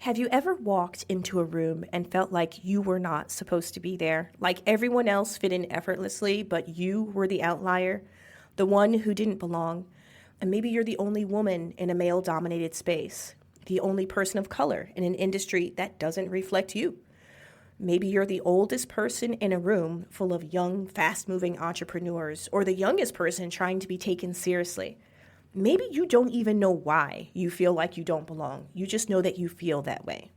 Have you ever walked into a room and felt like you were not supposed to be there? Like everyone else fit in effortlessly, but you were the outlier, the one who didn't belong? And maybe you're the only woman in a male dominated space, the only person of color in an industry that doesn't reflect you. Maybe you're the oldest person in a room full of young, fast moving entrepreneurs, or the youngest person trying to be taken seriously. Maybe you don't even know why you feel like you don't belong. You just know that you feel that way.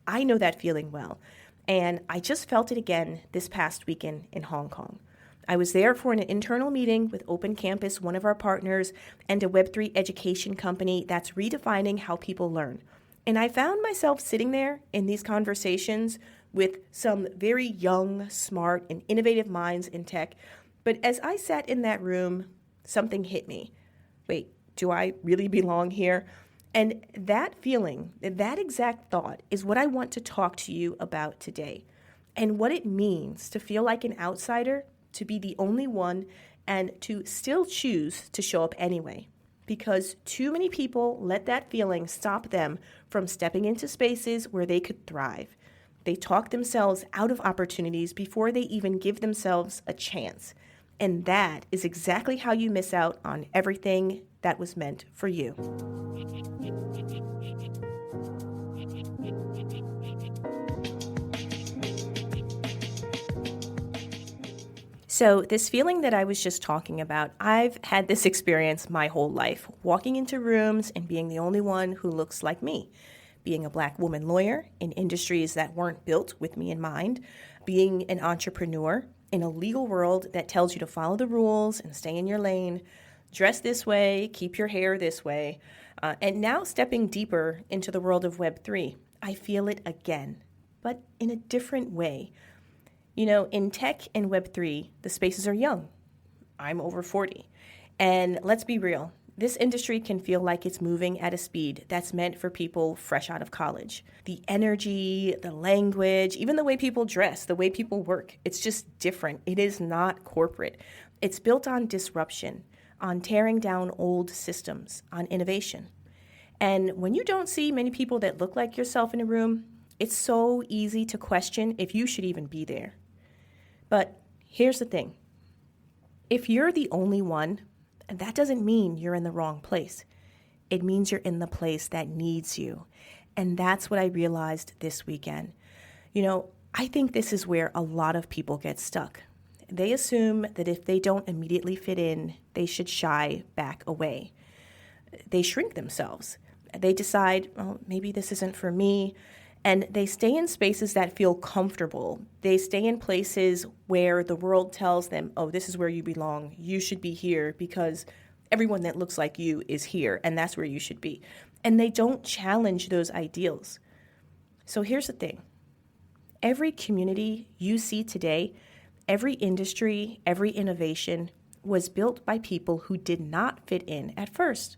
I know that feeling well, and I just felt it again this past weekend in Hong Kong. I was there for an internal meeting with Open Campus, one of our partners, and a Web3 education company that's redefining how people learn. And I found myself sitting there in these conversations with some very young, smart, and innovative minds in tech. But as I sat in that room, something hit me. Wait, do I really belong here? And that feeling, that exact thought is what I want to talk to you about today, and what it means to feel like an outsider, to be the only one, and to still choose to show up anyway. Because too many people let that feeling stop them from stepping into spaces where they could thrive. They talk themselves out of opportunities before they even give themselves a chance. And that is exactly how you miss out on everything that was meant for you. So this feeling that I was just talking about, I've had this experience my whole life, walking into rooms and being the only one who looks like me, being a Black woman lawyer in industries that weren't built with me in mind, being an entrepreneur in a legal world that tells you to follow the rules and stay in your lane, dress this way, keep your hair this way, and now stepping deeper into the world of Web3, I feel it again, but in a different way. You know, in tech and Web3, the spaces are young. I'm over 40. And let's be real, this industry can feel like it's moving at a speed that's meant for people fresh out of college. The energy, the language, even the way people dress, the way people work, it's just different. It is not corporate. It's built on disruption, on tearing down old systems, on innovation. And when you don't see many people that look like yourself in a room, it's so easy to question if you should even be there. But here's the thing. If you're the only one, that doesn't mean you're in the wrong place. It means you're in the place that needs you. And that's what I realized this weekend. You know, I think this is where a lot of people get stuck. They assume that if they don't immediately fit in, they should shy back away. They shrink themselves. They decide, well, maybe this isn't for me. And they stay in spaces that feel comfortable. They stay in places where the world tells them, oh, this is where you belong. You should be here because everyone that looks like you is here, and that's where you should be. And they don't challenge those ideals. So here's the thing. Every community you see today, every industry, every innovation was built by people who did not fit in at first.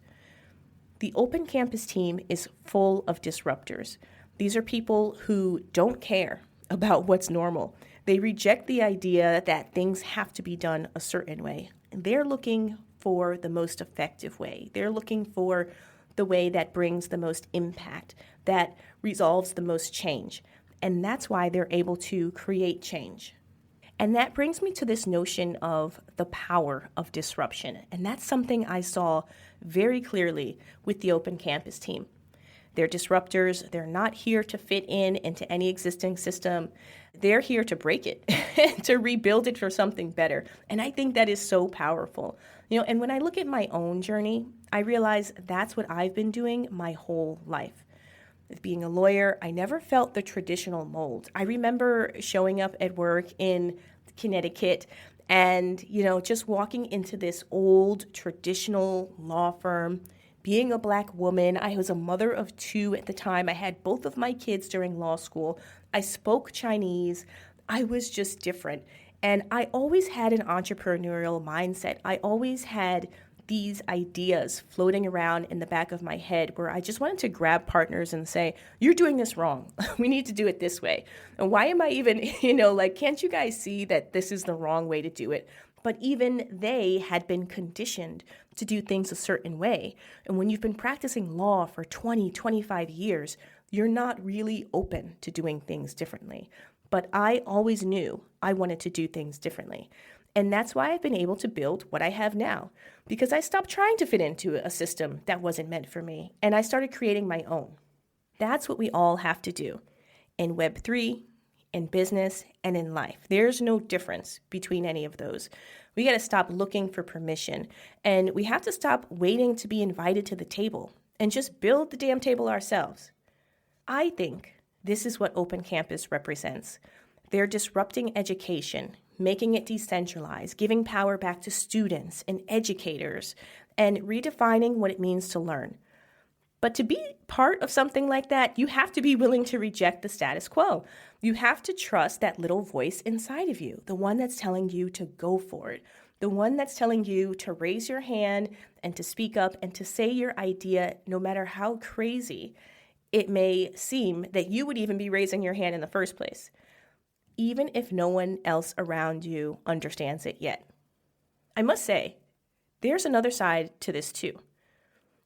The Open Campus team is full of disruptors. These are people who don't care about what's normal. They reject the idea that things have to be done a certain way. They're looking for the most effective way. They're looking for the way that brings the most impact, that resolves the most change. And that's why they're able to create change. And that brings me to this notion of the power of disruption. And that's something I saw very clearly with the Open Campus team. They're disruptors. They're not here to fit in into any existing system. They're here to break it, to rebuild it for something better. And I think that is so powerful. You know, and when I look at my own journey, I realize that's what I've been doing my whole life. Being a lawyer, I never felt the traditional mold. I remember showing up at work in Connecticut and, you know, just walking into this old traditional law firm. Being a Black woman, I was a mother of 2 at the time. I had both of my kids during law school. I spoke Chinese. I was just different. And I always had an entrepreneurial mindset. I always had these ideas floating around in the back of my head where I just wanted to grab partners and say, you're doing this wrong. We need to do it this way. And why am I even, can't you guys see that this is the wrong way to do it? But even they had been conditioned to do things a certain way. And when you've been practicing law for 20, 25 years, You're not really open to doing things differently. But I always knew I wanted to do things differently. And that's why I've been able to build what I have now, because I stopped trying to fit into a system that wasn't meant for me, and I started creating my own. That's what we all have to do in Web3, in business, and in life. There's no difference between any of those. We got to stop looking for permission, and we have to stop waiting to be invited to the table and just build the damn table ourselves. I think this is what Open Campus represents. They're disrupting education, making it decentralized, giving power back to students and educators, and redefining what it means to learn. But to be part of something like that, you have to be willing to reject the status quo. You have to trust that little voice inside of you, the one that's telling you to go for it, the one that's telling you to raise your hand and to speak up and to say your idea, no matter how crazy it may seem that you would even be raising your hand in the first place, even if no one else around you understands it yet. I must say, there's another side to this too.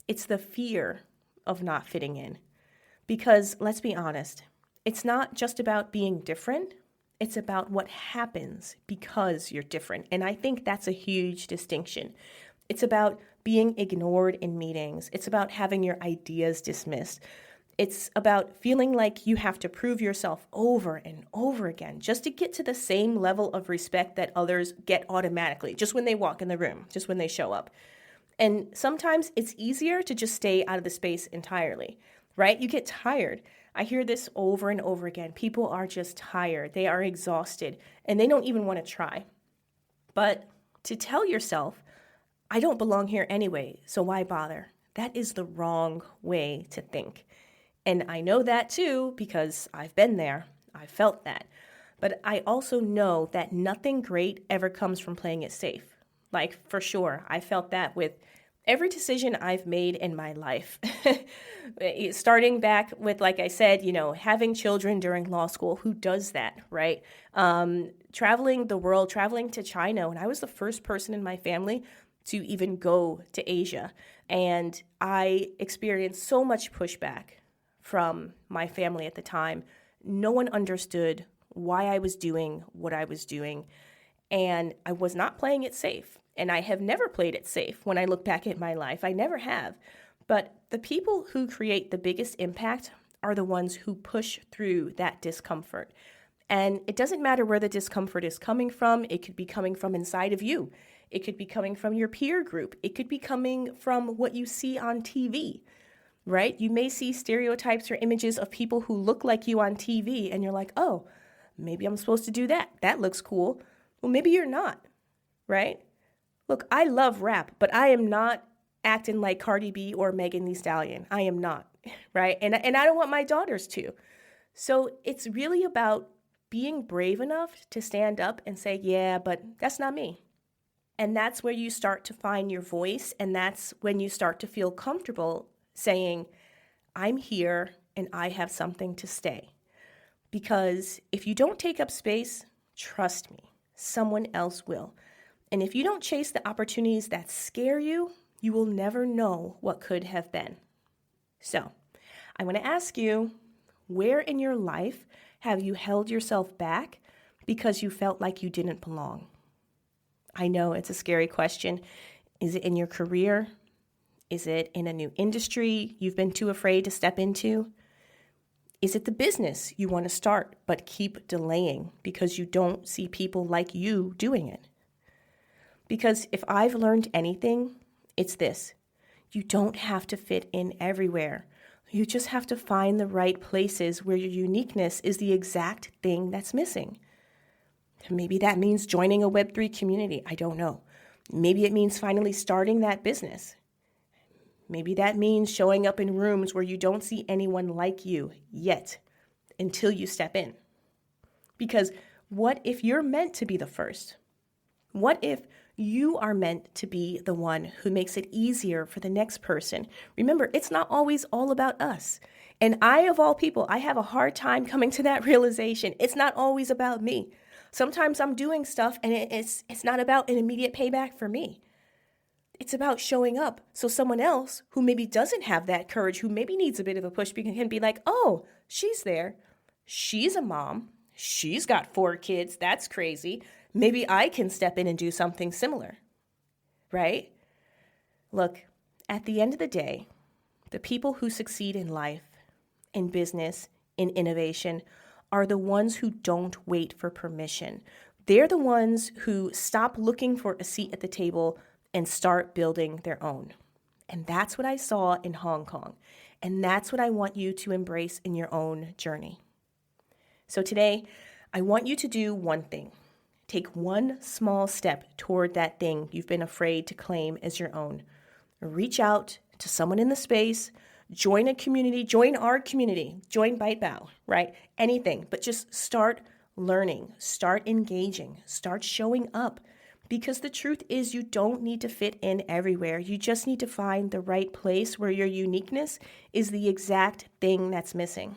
It's the fear of not fitting in. Because let's be honest, it's not just about being different, it's about what happens because you're different. And I think that's a huge distinction. It's about being ignored in meetings. It's about having your ideas dismissed. It's about feeling like you have to prove yourself over and over again just to get to the same level of respect that others get automatically, just when they walk in the room, just when they show up. And sometimes it's easier to just stay out of the space entirely, right? You get tired. I hear this over and over again. People are just tired. They are exhausted, and they don't even want to try. But to tell yourself, I don't belong here anyway, so why bother? That is the wrong way to think. And I know that too because I've been there. I felt that. But I also know that nothing great ever comes from playing it safe. Like, for sure, I felt that with every decision I've made in my life. Starting back with, like I said, having children during law school. Who does that, right? Traveling the world, traveling to China. And I was the first person in my family to even go to Asia. And I experienced so much pushback from my family at the time. No one understood why I was doing what I was doing, and I was not playing it safe. And I have never played it safe when I look back at my life. I never have. But the people who create the biggest impact are the ones who push through that discomfort. And it doesn't matter where the discomfort is coming from. It could be coming from inside of you. It could be coming from your peer group. It could be coming from what you see on TV. Right? You may see stereotypes or images of people who look like you on TV, and you're like, oh, maybe I'm supposed to do that. That looks cool. Well, maybe you're not, right? Look, I love rap, but I am not acting like Cardi B or Megan Thee Stallion. I am not, right? And I don't want my daughters to. So it's really about being brave enough to stand up and say, yeah, but that's not me. And that's where you start to find your voice, and that's when you start to feel comfortable saying, I'm here and I have something to say. Because if you don't take up space, trust me, someone else will. And if you don't chase the opportunities that scare you, you will never know what could have been. So I want to ask you, where in your life have you held yourself back because you felt like you didn't belong? I know it's a scary question. Is it in your career? Is it in a new industry you've been too afraid to step into? Is it the business you want to start but keep delaying because you don't see people like you doing it? Because if I've learned anything, it's this. You don't have to fit in everywhere. You just have to find the right places where your uniqueness is the exact thing that's missing. Maybe that means joining a Web3 community. I don't know. Maybe it means finally starting that business. Maybe that means showing up in rooms where you don't see anyone like you yet until you step in. Because what if you're meant to be the first? What if you are meant to be the one who makes it easier for the next person? Remember, it's not always all about us. And I, of all people, I have a hard time coming to that realization. It's not always about me. Sometimes I'm doing stuff and it's not about an immediate payback for me. It's about showing up so someone else who maybe doesn't have that courage, who maybe needs a bit of a push, can be like, oh, she's there. She's a mom. She's got 4 kids. That's crazy. Maybe I can step in and do something similar, right? Look, at the end of the day, the people who succeed in life, in business, in innovation, are the ones who don't wait for permission. They're the ones who stop looking for a seat at the table and start building their own. And that's what I saw in Hong Kong. And that's what I want you to embrace in your own journey. So today, I want you to do one thing. Take one small step toward that thing you've been afraid to claim as your own. Reach out to someone in the space, join a community, join our community, join ByteBow, right? Anything, but just start learning, start engaging, start showing up. Because the truth is, you don't need to fit in everywhere. You just need to find the right place where your uniqueness is the exact thing that's missing.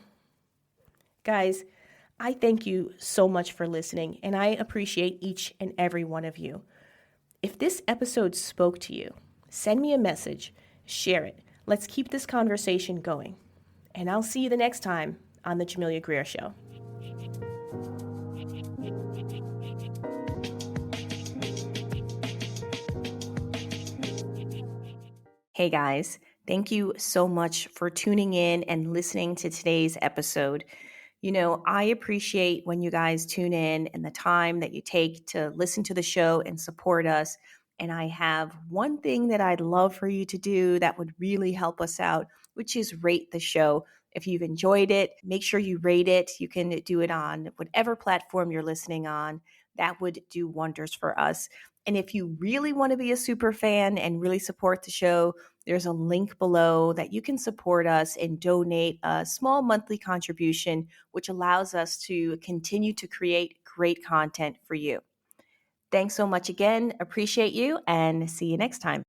Guys, I thank you so much for listening, and I appreciate each and every one of you. If this episode spoke to you, send me a message, share it. Let's keep this conversation going. And I'll see you the next time on The Jamelia Greer Show. Hey guys, thank you so much for tuning in and listening to today's episode. You know, I appreciate when you guys tune in and the time that you take to listen to the show and support us. And I have one thing that I'd love for you to do that would really help us out, which is rate the show. If you've enjoyed it, make sure you rate it. You can do it on whatever platform you're listening on. That would do wonders for us. And if you really want to be a super fan and really support the show, there's a link below that you can support us and donate a small monthly contribution, which allows us to continue to create great content for you. Thanks so much again. Appreciate you and see you next time.